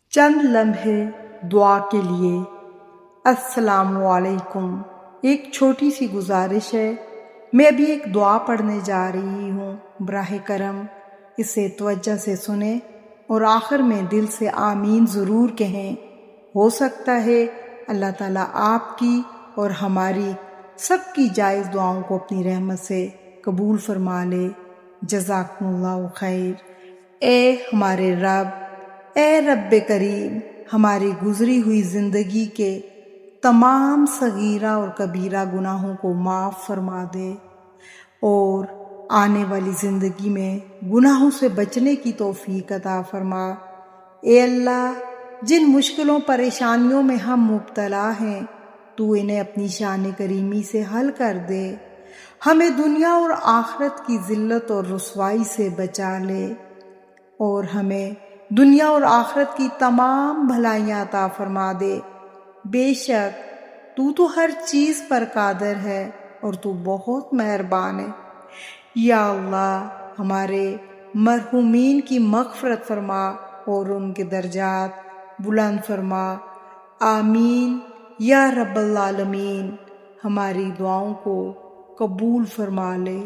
چند لمحے دعا کے لیے۔ السلام علیکم۔ ایک چھوٹی سی گزارش ہے، میں ابھی ایک دعا پڑھنے جا رہی ہوں، براہ کرم اسے توجہ سے سنیں اور آخر میں دل سے آمین ضرور کہیں۔ ہو سکتا ہے اللہ تعالیٰ آپ کی اور ہماری سب کی جائز دعاؤں کو اپنی رحمت سے قبول فرما لے۔ جزاکم اللہ خیر۔ اے ہمارے رب، اے رب کریم، ہماری گزری ہوئی زندگی کے تمام صغیرہ اور کبیرہ گناہوں کو معاف فرما دے اور آنے والی زندگی میں گناہوں سے بچنے کی توفیق عطا فرما۔ اے اللہ، جن مشکلوں پریشانیوں میں ہم مبتلا ہیں تو انہیں اپنی شان کریمی سے حل کر دے، ہمیں دنیا اور آخرت کی ذلت اور رسوائی سے بچا لے اور ہمیں دنیا اور آخرت کی تمام بھلائیاں عطا فرما دے۔ بے شک تو ہر چیز پر قادر ہے اور تو بہت مہربان ہے۔ یا اللہ، ہمارے مرحومین کی مغفرت فرما اور ان کے درجات بلند فرما۔ آمین یا رب العالمین۔ ہماری دعاؤں کو قبول فرما لے۔